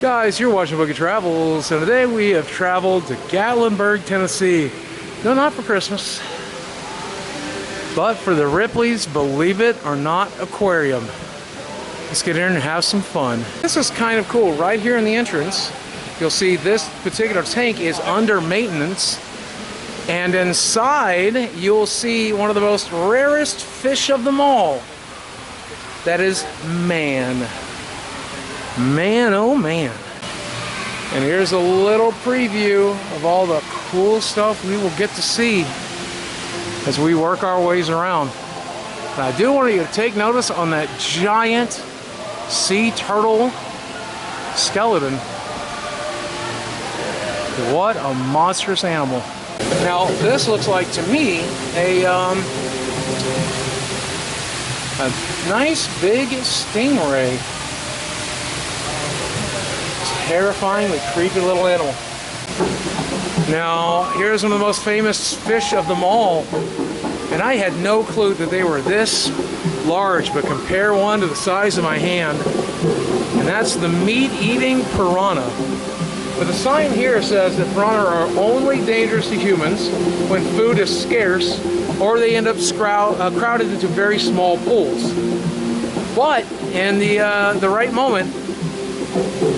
Guys, you're watching Boogie Travels, and today we have traveled to Gatlinburg, Tennessee. No, not for Christmas, but for the Ripley's Believe It or Not Aquarium. Let's get in and have some fun. This is kind of cool. Right here in the entrance, you'll see this particular tank is under maintenance, and inside you'll see one of the most rarest fish of them all. That is man. Man, oh man. And here's a little preview of all the cool stuff we will get to see as we work our ways around. And I do want you to take notice on that giant sea turtle skeleton. What a monstrous animal. Now, this looks like to me a nice big stingray. Terrifyingly creepy little animal. Now, here's one of the most famous fish of them all, and I had no clue that they were this large, but compare one to the size of my hand, and that's the meat-eating piranha. But the sign here says that piranha are only dangerous to humans when food is scarce, or they end up crowded into very small pools. But in the right moment,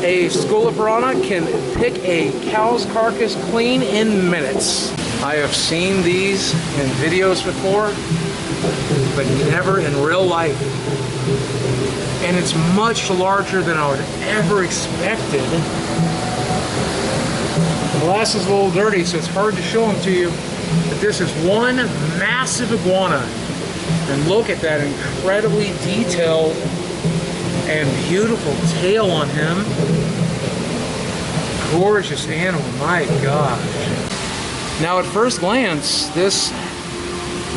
a school of piranha can pick a cow's carcass clean in minutes. I have seen these in videos before, but never in real life. And it's much larger than I would ever expected. The glass is a little dirty, so it's hard to show them to you. But this is one massive iguana. And look at that incredibly detailed and beautiful tail on him. Gorgeous animal, my gosh. Now at first glance, this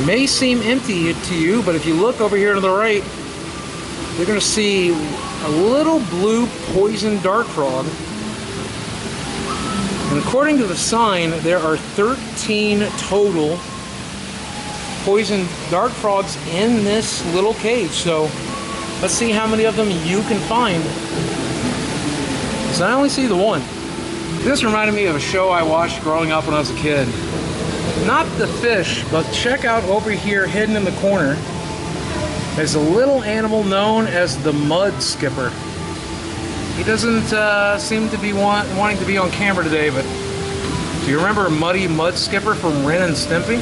may seem empty to you, but if you look over here to the right, you're going to see a little blue poison dart frog. And according to the sign, there are 13 total poison dart frogs in this little cage. So let's see how many of them you can find. So I only see the one. This reminded me of a show I watched growing up when I was a kid. Not the fish, but check out over here hidden in the corner. There's a little animal known as the mud skipper. He doesn't seem to be wanting to be on camera today, but do you remember Muddy Mud Skipper from Ren and Stimpy?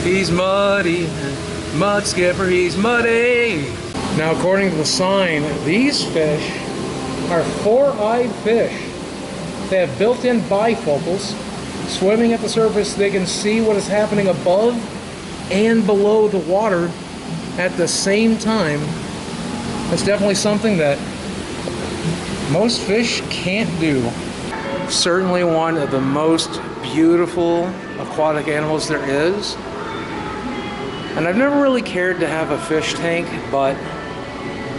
He's muddy, mud skipper, he's muddy. Now, according to the sign, these fish are four-eyed fish. They have built-in bifocals. Swimming at the surface, they can see what is happening above and below the water at the same time. That's definitely something that most fish can't do. Certainly one of the most beautiful aquatic animals there is. And I've never really cared to have a fish tank, but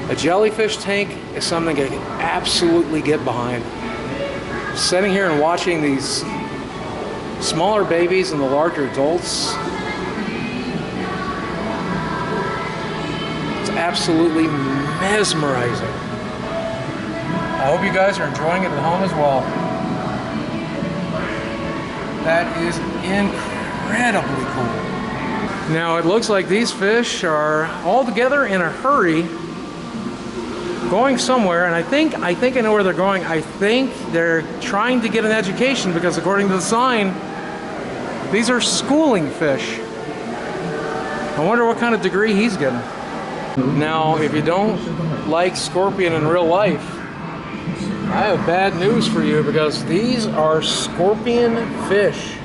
a jellyfish tank is something I can absolutely get behind. Sitting here and watching these smaller babies and the larger adults, it's absolutely mesmerizing. I hope you guys are enjoying it at home as well. That is incredibly cool. Now it looks like these fish are all together in a hurry, going somewhere, and I think I know where they're going. I think they're trying to get an education, because according to the sign, these are schooling fish. I wonder what kind of degree he's getting. Now, if you don't like scorpion in real life, I have bad news for you, because these are scorpion fish.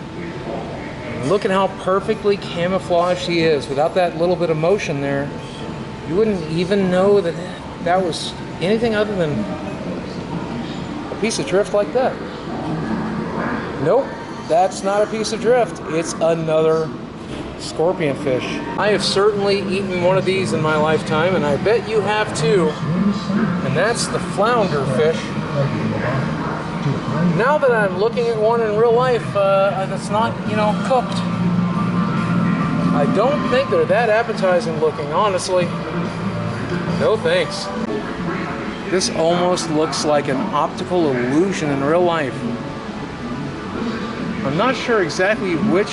Look at how perfectly camouflaged he is. Without that little bit of motion there, you wouldn't even know that that was anything other than a piece of drift like that. Nope, that's not a piece of drift. It's another scorpion fish. I have certainly eaten one of these in my lifetime, and I bet you have too. And that's the flounder fish. Now that I'm looking at one in real life that's not, cooked, I don't think they're that appetizing looking, honestly. No thanks. This almost looks like an optical illusion in real life. I'm not sure exactly which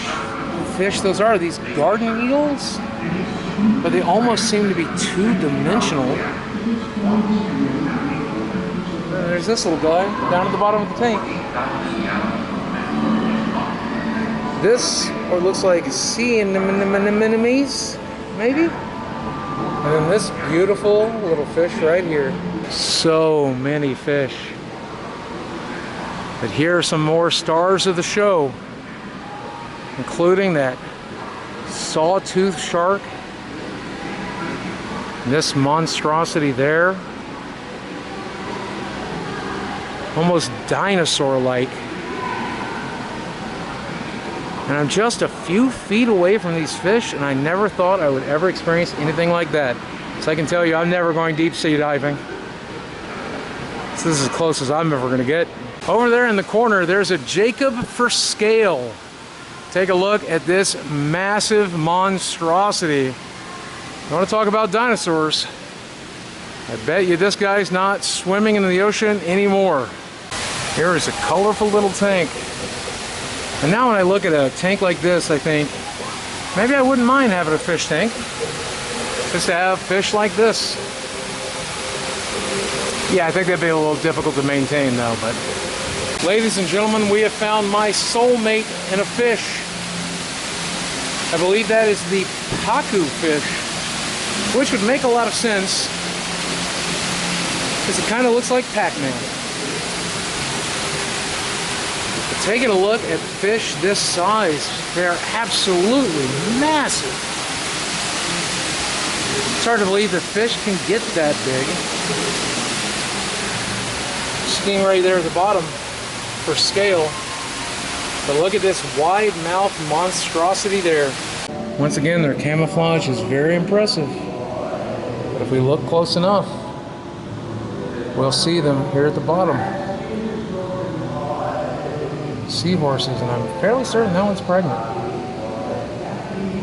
fish those are. These garden eels? But they almost seem to be two-dimensional. There's this little guy down at the bottom of the tank. This, or it looks like sea anemones, maybe? And then this beautiful little fish right here. So many fish. But here are some more stars of the show, including that sawtooth shark, this monstrosity there, almost dinosaur-like. And I'm just a few feet away from these fish, and I never thought I would ever experience anything like that. So I can tell you, I'm never going deep sea diving. So this is as close as I'm ever going to get. Over there in the corner, there's a Jacob for scale. Take a look at this massive monstrosity. You want to talk about dinosaurs? I bet you this guy's not swimming in the ocean anymore. Here is a colorful little tank. And now when I look at a tank like this, I think, maybe I wouldn't mind having a fish tank. Just to have fish like this. Yeah, I think that'd be a little difficult to maintain though, but... Ladies and gentlemen, we have found my soulmate in a fish. I believe that is the pacu fish, which would make a lot of sense, because it kind of looks like Pac-Man. Taking a look at fish this size, they're absolutely massive. It's hard to believe that fish can get that big. Stingray there at the bottom for scale. But look at this wide mouth monstrosity there. Once again, their camouflage is very impressive. But if we look close enough, we'll see them here at the bottom. Seahorses, and I'm fairly certain that one's pregnant.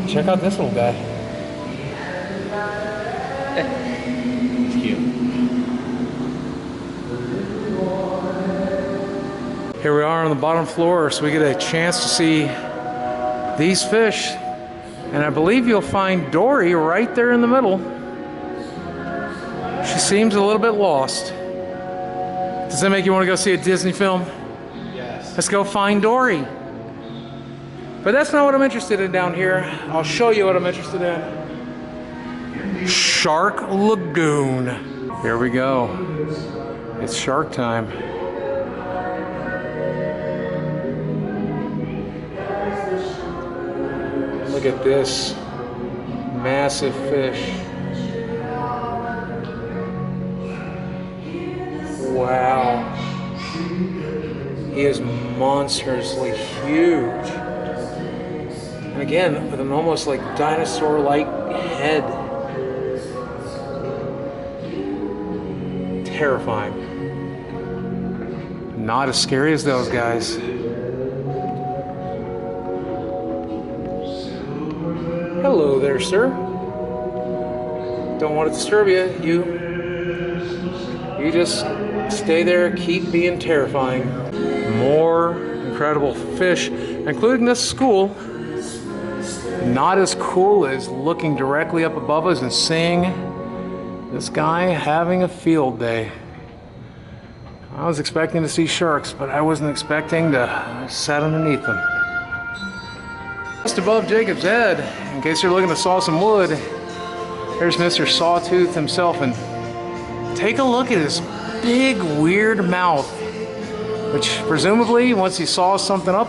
Check out this little guy. It's cute. Here we are on the bottom floor, so we get a chance to see these fish. And I believe you'll find Dory right there in the middle. She seems a little bit lost. Does that make you want to go see a Disney film? Let's go find Dory. But that's not what I'm interested in down here. I'll show you what I'm interested in. Shark Lagoon. Here we go. It's shark time. Look at this massive fish. Wow. He is monstrously huge. And again, with an almost like dinosaur-like head. Terrifying. Not as scary as those guys. Hello there, sir. Don't want to disturb you. You just stay there, keep being terrifying. More incredible fish, including this school. Not as cool as looking directly up above us and seeing this guy having a field day. I was expecting to see sharks, but I wasn't expecting to sit underneath them. Just above Jacob's head, in case you're looking to saw some wood, there's Mr. Sawtooth himself, and take a look at his big, weird mouth, which presumably, once he saws something up,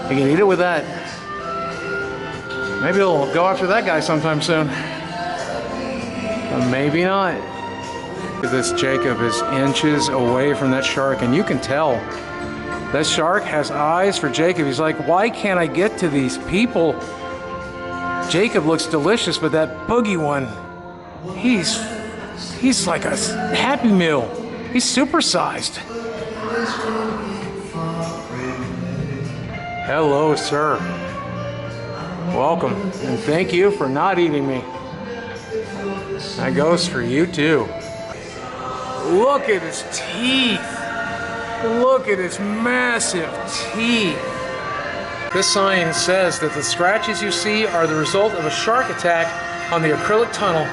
he can eat it with that. Maybe he'll go after that guy sometime soon. But maybe not. This Jacob is inches away from that shark, and you can tell that shark has eyes for Jacob. He's like, why can't I get to these people? Jacob looks delicious, but that Boogie one, he's like a Happy Meal. He's supersized. Hello, sir. Welcome, and thank you for not eating me. That goes for you too. Look at his teeth. Look at his massive teeth. This sign says that the scratches you see are the result of a shark attack on the acrylic tunnel,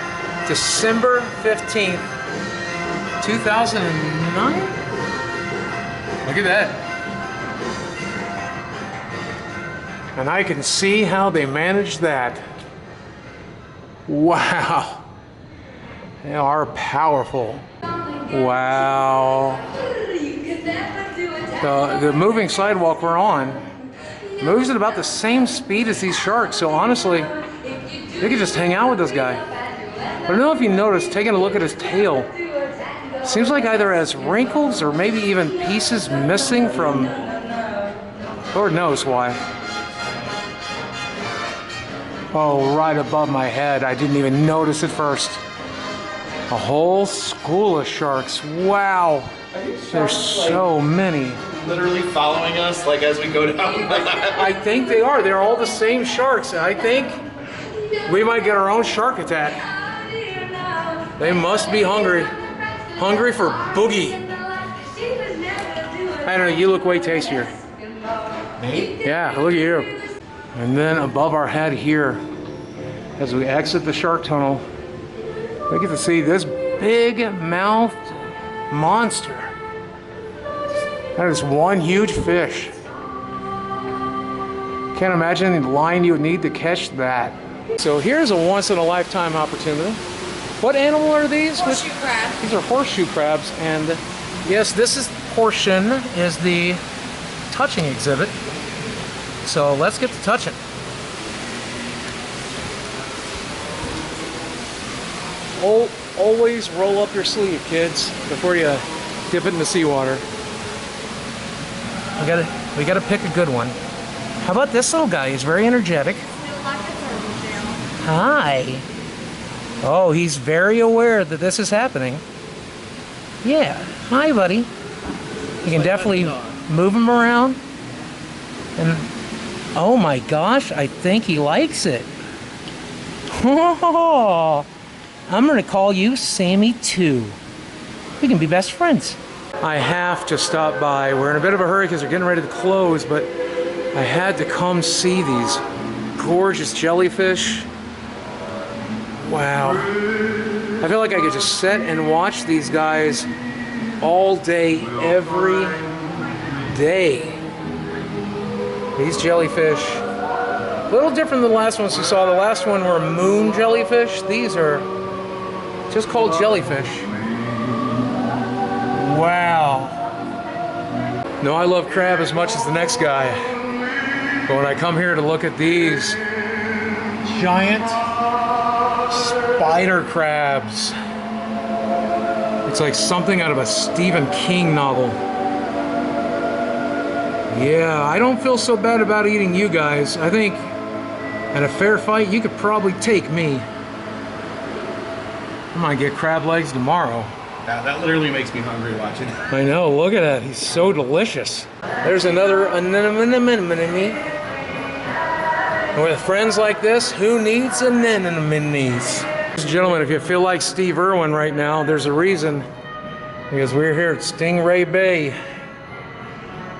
December 15th, 2009? Look at that. And I can see how they managed that. Wow. They are powerful. Wow. The moving sidewalk we're on moves at about the same speed as these sharks, so honestly, they could just hang out with this guy. But I don't know if you noticed, taking a look at his tail, seems like either has wrinkles or maybe even pieces missing from, Lord knows why. Oh, right above my head. I didn't even notice it first. A whole school of sharks. Wow. There's so many. Literally following us like as we go down. I think they are. They're all the same sharks. I think we might get our own shark attack. They must be hungry. Hungry for Boogie. I don't know, you look way tastier. Me? Yeah, look at you. And then above our head here, as we exit the shark tunnel, we get to see this big-mouthed monster. That is one huge fish. Can't imagine the line you would need to catch that. So here's a once-in-a-lifetime opportunity. What animal are these? Horseshoe crabs. These are horseshoe crabs, and yes, this portion is the touching exhibit. So let's get to touching. Always roll up your sleeve, kids, before you dip it in the seawater. We gotta pick a good one. How about this little guy? He's very energetic. Hi. Oh, he's very aware that this is happening. Yeah. Hi, buddy. You can definitely move him around. And oh my gosh, I think he likes it. Oh, I'm gonna call you Sammy too. We can be best friends. I have to stop by. We're in a bit of a hurry because we're getting ready to close, but I had to come see these gorgeous jellyfish. Wow. I feel like I could just sit and watch these guys all day, every day. These jellyfish, a little different than the last ones you saw. The last one were moon jellyfish. These are just called jellyfish. Wow. No, I love crab as much as the next guy. But when I come here to look at these giant spider crabs, it's like something out of a Stephen King novel. Yeah, I don't feel so bad about eating you guys. I think in a fair fight, you could probably take me. I might get crab legs tomorrow. That literally makes me hungry watching. I know, look at that. He's so delicious. There's another anemone. With friends like this, who needs anemones? Ladies and gentlemen, if you feel like Steve Irwin right now, there's a reason. Because we're here at Stingray Bay.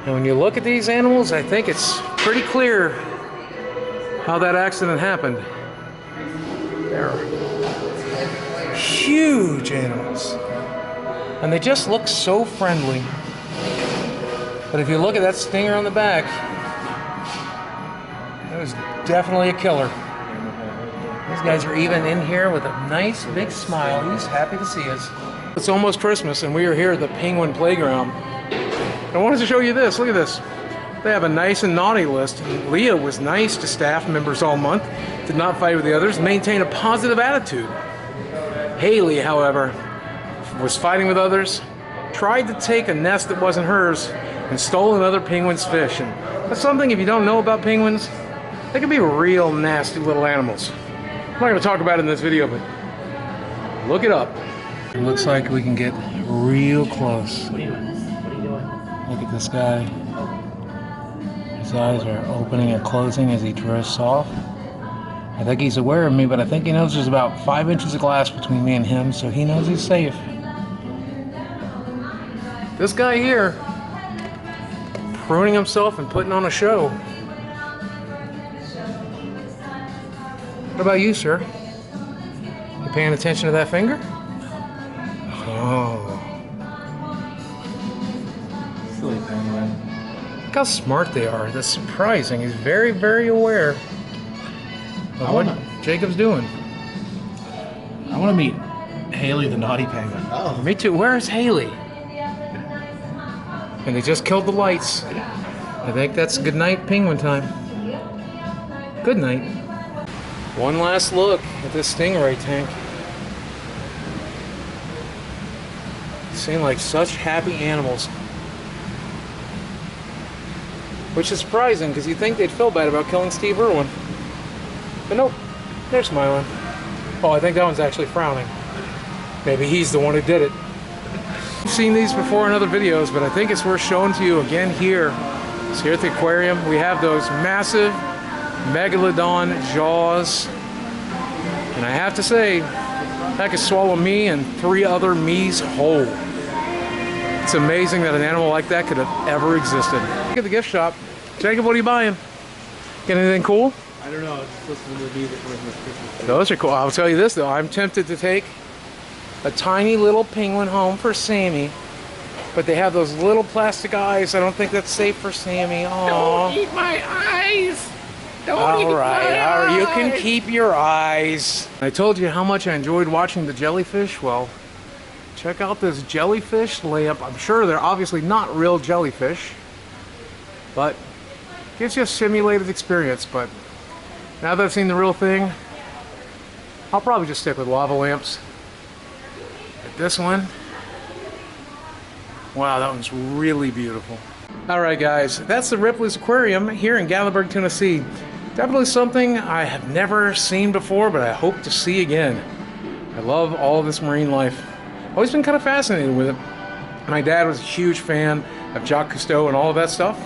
And when you look at these animals, I think it's pretty clear how that accident happened. They're huge animals. And they just look so friendly. But if you look at that stinger on the back, that was definitely a killer. These guys are even in here with a nice big smile. He's happy to see us. It's almost Christmas and we are here at the Penguin Playground. I wanted to show you this. Look at this. They have a nice and naughty list. Leah was nice to staff members all month, did not fight with the others, maintained a positive attitude. Haley, however, was fighting with others, tried to take a nest that wasn't hers, and stole another penguin's fish. And that's something, if you don't know about penguins, they can be real nasty little animals. I'm not going to talk about it in this video, but look it up. It looks like we can get real close. What are you doing? Look at this guy. His eyes are opening and closing as he drifts off. I think he's aware of me, but I think he knows there's about 5 inches of glass between me and him, so he knows he's safe. This guy here, pruning himself and putting on a show. What about you, sir? You paying attention to that finger? Oh. Silly penguin. Look how smart they are. That's surprising. He's very, very aware of what Jacob's doing. I want to meet Haley the naughty penguin. Oh. Me too. Where's Haley? And they just killed the lights. I think that's good night penguin time. Good night. One last look at this stingray tank. They seem like such happy animals. Which is surprising because you'd think they'd feel bad about killing Steve Irwin. But nope, they're smiling. Oh, I think that one's actually frowning. Maybe he's the one who did it. I've seen these before in other videos, but I think it's worth showing to you again here. So here at the aquarium, we have those massive megalodon jaws. And I have to say, that could swallow me and 3 other me's whole. It's amazing that an animal like that could have ever existed. Look at the gift shop. Jacob, what are you buying? Get anything cool? I don't know. It's supposed to be the Christmas. Those are cool. I'll tell you this though, I'm tempted to take a tiny little penguin home for Sammy, but they have those little plastic eyes. I don't think that's safe for Sammy. Aww. Don't eat my eyes! Don't eat my eyes! You can keep your eyes. I told you how much I enjoyed watching the jellyfish. Well, check out this jellyfish layup. I'm sure they're obviously not real jellyfish, but gives you a simulated experience. But now that I've seen the real thing, I'll probably just stick with lava lamps. But this one, wow, that one's really beautiful. Alright guys, that's the Ripley's Aquarium here in Gatlinburg, Tennessee. Definitely something I have never seen before, but I hope to see again. I love all of this marine life. Always been kind of fascinated with it. My dad was a huge fan of Jacques Cousteau and all of that stuff.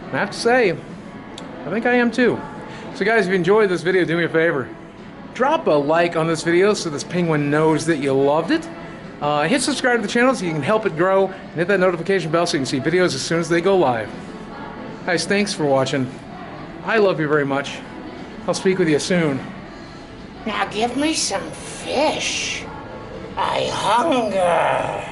And I have to say, I think I am too. So guys, if you enjoyed this video, do me a favor. Drop a like on this video so this penguin knows that you loved it. Hit subscribe to the channel so you can help it grow. And hit that notification bell so you can see videos as soon as they go live. Guys, thanks for watching. I love you very much. I'll speak with you soon. Now give me some fish. I hunger.